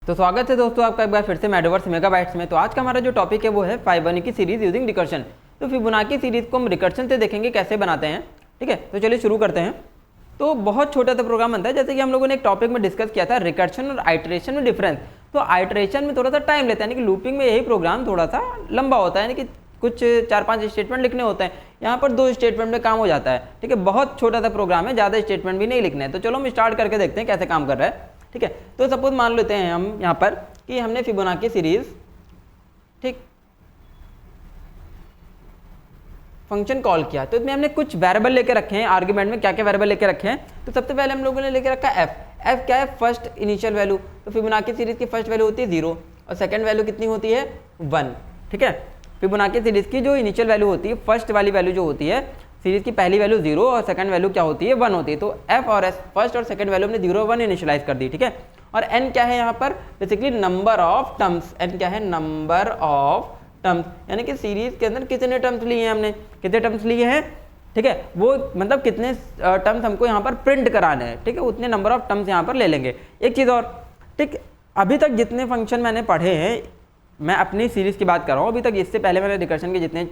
तो स्वागत है दोस्तों आपका एक बार फिर से मेटावर्स मेगाबाइट्स में। तो आज का हमारा जो टॉपिक है वो है फाइबोनाची सीरीज यूजिंग रिकर्शन। तो फिबोनाची सीरीज को हम रिकर्शन से देखेंगे कैसे बनाते हैं। ठीक है, तो चलिए शुरू करते हैं। तो बहुत छोटा सा प्रोग्राम बनता है, जैसे कि हम लोगों ने एक टॉपिक में डिस्कस किया था रिकर्शन और आइटरेशन में डिफरेंस। तो आइटरेशन में थोड़ा सा टाइम लेता है, यानी कि लूपिंग में यही प्रोग्राम थोड़ा सा लंबा होता है, यानी कि कुछ 4-5 स्टेटमेंट लिखने होते हैं। यहाँ पर 2 स्टेटमेंट में काम हो जाता है। ठीक है, बहुत छोटा सा प्रोग्राम है, ज़्यादा स्टेटमेंट भी नहीं लिखने हैं। तो चलो हम स्टार्ट करके देखते हैं कैसे काम कर रहा है। ठीक है, तो सपोज मान लेते हैं हम यहाँ पर कि हमने फिबोनाची सीरीज ठीक फंक्शन कॉल किया। तो इसमें हमने कुछ वेरिएबल लेके रखे हैं, आर्गुमेंट में क्या क्या वेरिएबल लेके रखे हैं। तो सबसे पहले हम लोगों ने लेके रखा है एफ क्या है, फर्स्ट इनिशियल वैल्यू। तो फिबोनाची सीरीज की फर्स्ट वैल्यू होती है 0 और सेकंड वैल्यू कितनी होती है 1। ठीक है, फिबोनाची सीरीज की जो इनिशियल वैल्यू होती है, फर्स्ट वाली वैल्यू जो होती है सीरीज की, पहली वैल्यू 0 और सेकंड वैल्यू क्या होती है 1 होती है। तो एफ और एस फर्स्ट और सेकंड वैल्यू हमने 0 1 इनिशियलाइज कर दी। ठीक है, और एन क्या है यहाँ पर basically number of terms. N क्या है, नंबर ऑफ टर्म्स, यानी कि सीरीज के अंदर कितने टर्म्स लिए हैं हमने, कितने टर्म्स लिए हैं। ठीक है, वो मतलब कितने टर्म्स हमको यहाँ पर प्रिंट कराने हैं। ठीक है, उतने नंबर ऑफ टर्म्स यहाँ पर ले लेंगे। एक चीज़ और, ठीक, अभी तक जितने फंक्शन मैंने पढ़े हैं, मैं अपनी सीरीज़ की बात कर रहा हूँ। अभी तक इससे पहले मैंने रिकर्शन के जितने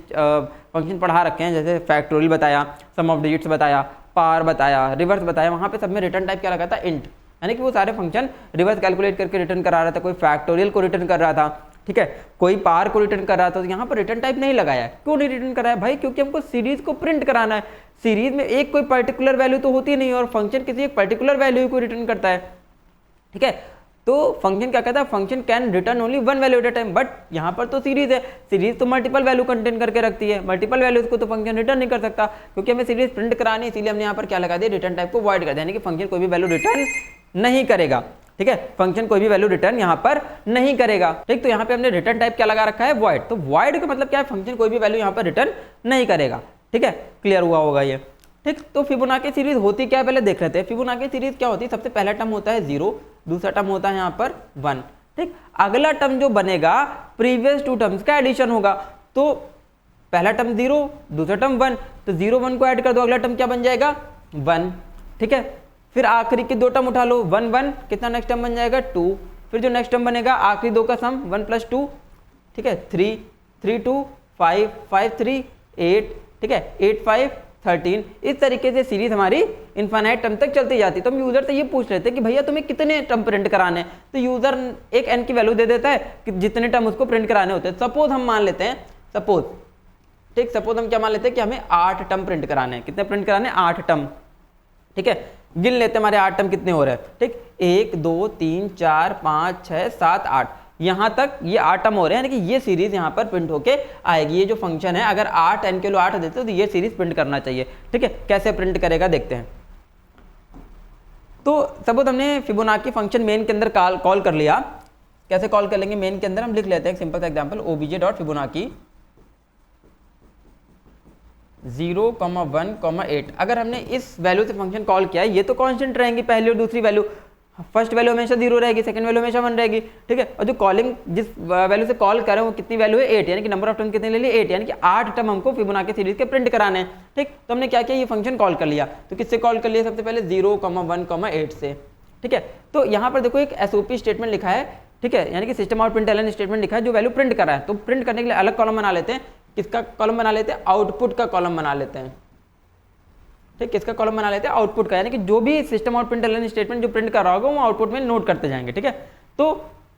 फंक्शन पढ़ा रखे हैं, जैसे फैक्टोरियल बताया, सम ऑफ डिजिट्स बताया, पार बताया, रिवर्स बताया, वहाँ पे सब में रिटर्न टाइप क्या लगा था, इंट, यानी कि वो सारे फंक्शन रिवर्स कैलकुलेट करके रिटर्न करा रहा था। कोई फैक्टोरियल को रिटर्न कर रहा था, ठीक है, कोई पार को रिटर्न कर रहा था। तो यहाँ पर रिटर्न टाइप नहीं लगाया। क्यों नहीं रिटर्न कराया भाई? क्योंकि हमको सीरीज को प्रिंट कराना है। सीरीज में एक कोई पर्टिकुलर वैल्यू तो होती नहीं, और फंक्शन किसी एक पर्टिकुलर वैल्यू को रिटर्न करता है। ठीक है, तो फंक्शन क्या कहता है, function can return only 1 value at a time. But यहाँ पर तो सीरीज है, सीरीज तो मल्टीपल वैल्यू कंटेन करके रखती है। मल्टीपल वैल्यूज को तो फंक्शन रिटर्न नहीं कर सकता, क्योंकि हमें सीरीज प्रिंट करानी है। इसीलिए हमने यहाँ पर क्या लगा दिया, रिटर्न टाइप को वॉइड कर दिया, यानी कि फंक्शन कोई भी वैल्यू रिटर्न नहीं करेगा। ठीक है, फंक्शन कोई भी वैल्यू रिटर्न यहाँ पर नहीं करेगा। ठीक, तो यहाँ पे हमने रिटर्न टाइप क्या लगा रखा है, वॉइड। तो वॉइड का मतलब क्या है, फंक्शन कोई भी वैल्यू यहाँ पर रिटर्न नहीं करेगा। ठीक है, क्लियर हुआ होगा ये। ठीक, तो फिबोनाची सीरीज होती क्या है पहले देख लेते हैं। फिबोनाची सीरीज क्या होती है, सबसे पहला टर्म होता है 0, दूसरा टर्म होता है यहाँ पर 1। ठीक, अगला टर्म जो बनेगा प्रीवियस 2 टर्म्स का एडिशन होगा। तो पहला टर्म 0, दूसरा टर्म 1, तो 0 1 को ऐड कर दो, अगला टर्म क्या बन जाएगा 1। ठीक है, फिर आखिरी के 2 टर्म उठा लो, 1 1, कितना नेक्स्ट टर्म बन जाएगा 2। फिर जो नेक्स्ट टर्म बनेगा आखिरी 2 का सम 1 + 2, ठीक है 3 3 2 5 5 3 8, ठीक है 8 5 13। इस तरीके से सीरीज हमारी इनफाइनाइट टर्म तक चलती जाती है। तो हम यूजर से ये पूछ लेते हैं कि भैया तुम्हें कितने टर्म प्रिंट कराने हैं। तो यूजर एक एन की वैल्यू दे देता है कि जितने टर्म उसको प्रिंट कराने होते हैं। सपोज हम मान लेते हैं, सपोज ठीक, सपोज हम क्या मान लेते हैं कि हमें 8 टर्म प्रिंट कराने हैं। कितने प्रिंट कराने हैं, 8 टर्म। ठीक है, गिन लेते हैं हमारे 8 टर्म कितने हो रहे हैं। ठीक, 1 2 3 4 5 6 7 8, यहाँ तक ये 8 टर्म हो रहे हैं, यानी कि ये सीरीज यहाँ पर प्रिंट होके आएगी। ये जो फंक्शन है, अगर 8 n के लिए 8 देते हो तो ये सीरीज प्रिंट करना चाहिए। ठीक है, कैसे प्रिंट करेगा देखते हैं। तो सपोज हमने फिबोनाची फंक्शन मेन के अंदर कॉल कर लिया। कैसे कॉल कर लेंगे, मेन के अंदर हम लिख लेते हैं एक सिंपल सा एग्जाम्पल, obj.fibonacci 0, 1, 8। अगर हमने इस वैल्यू से फंक्शन कॉल किया है, ये तो कांस्टेंट रहेंगी पहली और दूसरी वैल्यू। फर्स्ट वैल्यू हमेशा 0 रहेगी, सेकंड वैल्यू हमेशा 1 रहेगी। ठीक है, और जो कॉलिंग जिस वैल्यू से कॉल करें वो कितनी वैल्यू है 8, यानी कि नंबर ऑफ टर्म कितने ले लिए 8, यानी कि 8 टर्म हमको फिबोनाची सीरीज के प्रिंट कराने हैं। ठीक, तो हमने क्या किया, ये फंक्शन कॉल कर लिया। तो किससे कॉल कर लिया, सबसे पहले 0, 1, 8 से। ठीक है, तो यहाँ पर देखो एक एसओपी स्टेटमेंट लिखा है। ठीक है, यानी कि सिस्टम आउट प्रिंट स्टेटमेंट लिखा है जो वैल्यू प्रिंट कर रहा है। तो प्रिंट करने के लिए अलग कॉलम बना लेते हैं। किसका कॉलम बना लेते हैं, आउटपुट का कॉलम बना लेते हैं। ठीक, किसका कॉलम बना लेते हैं, आउटपुट का, यानी कि जो भी सिस्टम आउट प्रिंट स्टेटमेंट जो प्रिंट कर रहा होगा वो आउटपुट में नोट करते जाएंगे। ठीक है, तो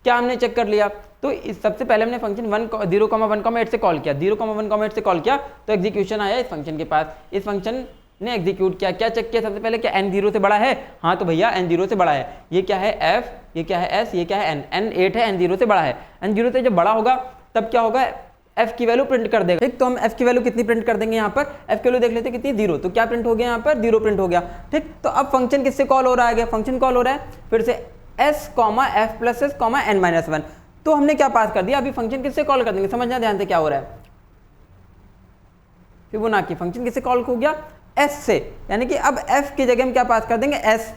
क्या हमने चेक कर लिया। तो सबसे पहले हमने फंक्शन 0, 1, 8 से कॉल किया। 0, 1, 8 से कॉल किया तो एग्जीक्यूशन आया इस फंक्शन के पास। इस फंक्शन ने एग्जीक्यूट किया। क्या चेक किया सबसे पहले, क्या n 0 से बड़ा है। हाँ, तो भैया n 0 से बड़ा है। ये क्या है f, ये क्या है s, ये क्या है n 8 है, n 0 से बड़ा है। n 0 से जब बड़ा होगा तब क्या होगा, f की वैल्यू प्रिंट कर देगा। ठीक, तो हम f की वैल्यू कितनी प्रिंट कर देंगे, यहाँ पर f की वैल्यू देख लेते हैं कितनी, 0। तो क्या प्रिंट हो गया, यहाँ पर 0 प्रिंट हो गया। ठीक, तो अब फंक्शन किससे कॉल हो रहा है, फंक्शन कॉल हो रहा है फिर से s, f + s, n-1। तो हमने क्या पास कर दिया, अभी फंक्शन किससे कॉल कर देंगे, समझना ध्यान से क्या हो रहा है। फिबोनाची फंक्शन किससे कॉल हो गया, s से, यानी कि अब f की जगह हम क्या पास कर देंगे, s।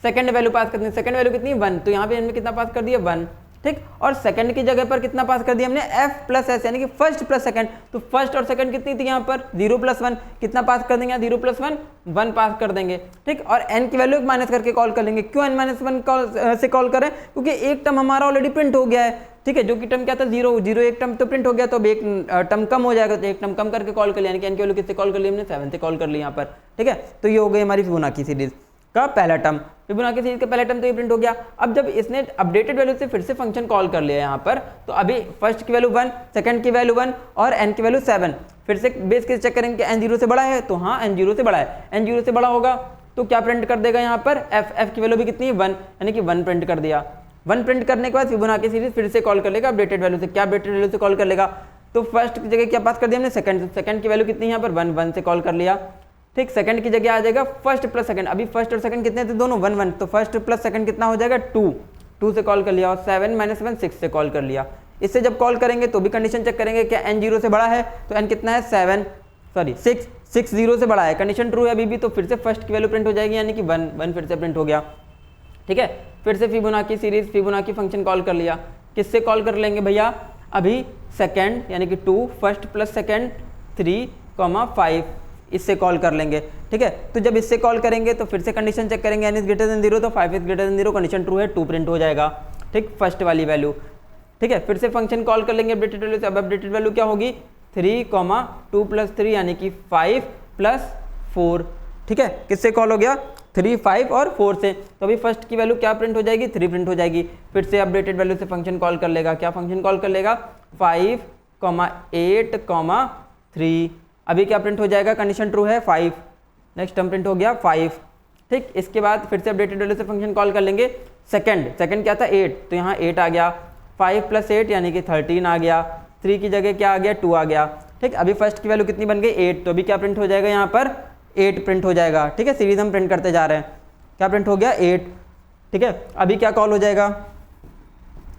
सेकंड वैल्यू पास कर देंगे, सेकंड वैल्यू कितनी 1, तो यहाँ पे हमने कितना पास कर दिया 1। ठीक। और सेकंड की जगह पर कितना पास कर दिया हमने, f प्लस एस, यानी कि फर्स्ट प्लस सेकंड। तो फर्स्ट और सेकंड कितनी थी यहाँ पर 0 प्लस 1, कितना पास कर देंगे 0 प्लस 1, 1 पास कर देंगे, ठीक। और n की वैल्यू माइनस करके कॉल कर लेंगे। क्यों n माइनस 1 से कॉल करें, क्योंकि एक टर्म हमारा ऑलरेडी प्रिंट हो गया है, ठीक है, जो कि टर्म क्या था 0 0, एक टर्म तो प्रिंट हो गया, तो अब एक टर्म कम हो जाएगा, तो एक टर्म कम करके कॉल कर लिया, यानी कि n की वैल्यू किससे कॉल कर ली हमने, 7 से कॉल कर ली यहाँ पर, ठीक है। तो ये हो गई हमारी फिबोनाची सीरीज का पहला टर्म। फिबोनाची सीरीज का पहला टर्म तो ये प्रिंट हो गया। अब जब इसने अपडेटेड वैल्यू से फिर से फंक्शन कॉल कर लिया यहाँ पर, तो अभी फर्स्ट की वैल्यू 1, सेकंड की वैल्यू 1 और n की वैल्यू 7, फिर से बेस केस चेक करेंगे n 0 से बड़ा है, तो हाँ n 0 से बड़ा है, n 0 से बड़ा होगा तो क्या प्रिंट कर देगा यहाँ पर f की वैल्यू भी कितनी है 1, यानी कि 1 प्रिंट कर दिया। 1 प्रिंट करने के बाद फिबोनाची सीरीज फिर से कॉल कर लेगा अपडेटेड वैल्यू से। क्या अपडेटेड वैल्यू से कॉल कर लेगा, तो फर्स्ट की जगह क्या पास कर दिया हमने, सेकंड की वैल्यू कितनी है यहाँ पर 1, 1 से कॉल कर लिया, ठीक। सेकंड की जगह आ जाएगा फर्स्ट प्लस सेकंड, अभी फर्स्ट और सेकंड कितने थे दोनों 1 1, तो फर्स्ट प्लस सेकंड कितना हो जाएगा 2, 2 से कॉल कर लिया, और 7 माइनस 1 6 से कॉल कर लिया। इससे जब कॉल करेंगे तो भी कंडीशन चेक करेंगे, क्या n 0 से बड़ा है, तो n कितना है 6 0 से बड़ा है, कंडीशन ट्रू है अभी भी, तो फिर से फर्स्ट की वैल्यू प्रिंट हो जाएगी, यानी कि 1 1 फिर से प्रिंट हो गया, ठीक है। फिर से Fibonacci series Fibonacci function call कर लिया, किससे कॉल कर लेंगे भैया, अभी सेकंड यानी कि 2, फर्स्ट प्लस सेकंड 3, 5 इससे कॉल कर लेंगे, ठीक है। तो जब इससे कॉल करेंगे तो फिर से कंडीशन चेक करेंगे, n इज ग्रेटर देन 0, तो 5 is greater than 0, condition true है, 2 प्रिंट हो जाएगा, ठीक, फर्स्ट वाली वैल्यू, ठीक है। फिर से फंक्शन कॉल कर लेंगे अपडेटेड वैल्यू से। अब अपडेटेड वैल्यू क्या होगी 3, 2 प्लस 3 यानी कि 5 प्लस 4, ठीक है। किससे कॉल हो गया 3, 5 और 4 से, तो अभी फर्स्ट की वैल्यू क्या प्रिंट हो जाएगी 3 प्रिंट हो जाएगी। फिर से अपडेटेड वैल्यू से फंक्शन कॉल कर लेगा, क्या फंक्शन कॉल कर लेगा 5, 8, 3, अभी क्या प्रिंट हो जाएगा, कंडीशन ट्रू है 5, नेक्स्ट टर्म प्रिंट हो गया 5, ठीक। इसके बाद फिर से अपडेटेड वैल्यू से फंक्शन कॉल कर लेंगे। सेकंड क्या था 8, तो यहाँ 8 आ गया, 5 प्लस 8 यानी कि 13 आ गया, 3 की जगह क्या आ गया 2 आ गया, ठीक। अभी फर्स्ट की वैल्यू कितनी बन गई 8, तो अभी क्या प्रिंट हो जाएगा यहाँ पर 8 प्रिंट हो जाएगा, ठीक है। सीरीज हम प्रिंट करते जा रहे हैं, क्या प्रिंट हो गया 8, ठीक है। अभी क्या कॉल हो जाएगा,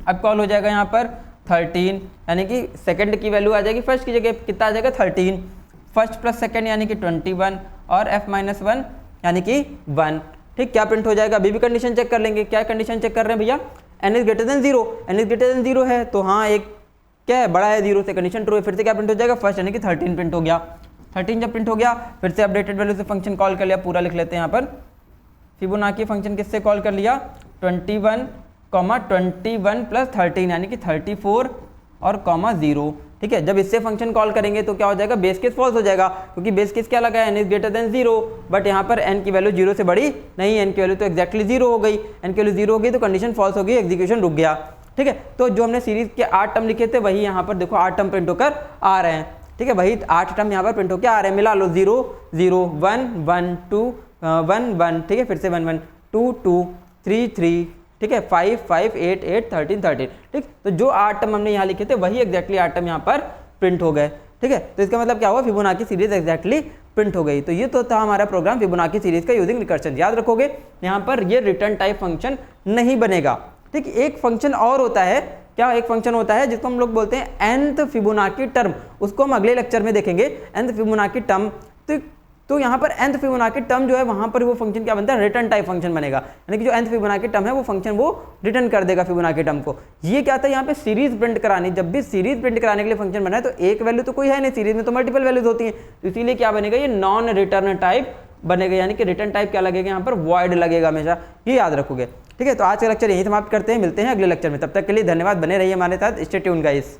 अब कॉल हो जाएगा यहाँ पर 13, यानी कि सेकंड की वैल्यू आ जाएगी फर्स्ट की जगह, कितना आ जाएगा 13, फर्स्ट प्लस सेकंड यानी कि 21 और f माइनस 1 यानी कि 1, ठीक। क्या प्रिंट हो जाएगा, अभी भी कंडीशन चेक कर लेंगे। क्या कंडीशन चेक कर रहे हैं भैया, n is greater than 0, n is greater than 0 है, तो हाँ एक क्या है बड़ा है 0 से, कंडीशन ट्रू है। फिर से क्या प्रिंट हो जाएगा फर्स्ट यानी कि 13 प्रिंट हो गया। 13 जब प्रिंट हो गया फिर से अपडेटेड वैल्यू से फंक्शन कॉल कर लिया, पूरा लिख लेते हैं यहाँ पर। फिबोनाची फंक्शन किससे कॉल कर लिया 21, 21 प्लस 13 यानी कि 34 और 0, ठीक है। जब इससे फंक्शन कॉल करेंगे तो क्या हो जाएगा, बेस केस फॉल्स हो जाएगा, क्योंकि बेस केस क्या लगा है n is greater than 0, but यहाँ पर n की वैल्यू 0 से बड़ी नहीं, n की वैल्यू तो एक्जैक्टली 0 हो गई, n की वैल्यू 0 हो गई तो कंडीशन फॉल्स हो गई, एग्जीक्यूशन रुक गया, ठीक है। तो जो हमने सीरीज के 8 टर्म लिखे थे वही यहाँ पर देखो 8 टर्म प्रिंट होकर आ रहे हैं, ठीक है। वही 8 टर्म यहाँ पर प्रिंट होकर आ रहे हैं, मिला लो 0 0 1 1 2 1 1, ठीक है। फिर से 1 1 2 2 3 3, ठीक है, 5 5 8 8 13 13, ठीक। तो जो 8 टर्म हमने यहाँ लिखे थे वही एग्जैक्टली 8 टर्म यहाँ पर प्रिंट हो गए, ठीक है। तो इसका मतलब क्या हुआ, फिबोनाची सीरीज एग्जैक्टली प्रिंट हो गई। तो ये तो था हमारा प्रोग्राम फिबोनाची सीरीज का यूजिंग रिकर्शन। याद रखोगे यहाँ पर ये रिटर्न टाइप फंक्शन नहीं बनेगा, ठीक। एक फंक्शन और होता है, क्या एक फंक्शन होता है जिसको हम लोग बोलते हैं nth फिबोनाची टर्म, उसको हम अगले लेक्चर में देखेंगे। nth फिबोनाची टर्म, तो यहाँ पर nth फिबोनाची टर्म जो है वहाँ पर वो फंक्शन क्या बनता है, रिटर्न टाइप फंक्शन बनेगा, यानी कि जो nth फिबोनाची टर्म है वो फंक्शन वो रिटर्न कर देगा फिबोनाची टर्म को। ये क्या था, यहाँ पे सीरीज प्रिंट करानी, जब भी सीरीज प्रिंट कराने के लिए फंक्शन बना है तो एक वैल्यू तो कोई है नहीं, सीरीज में तो मल्टीपल वैल्यूज होती हैं, तो इसीलिए क्या बनेगा, ये नॉन रिटर्न टाइप बनेगा, यानी कि रिटर्न टाइप क्या लगेगा यहाँ पर, वॉइड लगेगा हमेशा, ये याद रखोगे, ठीक है। तो आज का लेक्चर यहीं समाप्त करते हैं, मिलते हैं अगले लेक्चर में, तब तक के लिए धन्यवाद, बने रहिए हमारे साथ, स्टे ट्यून्ड गाइस।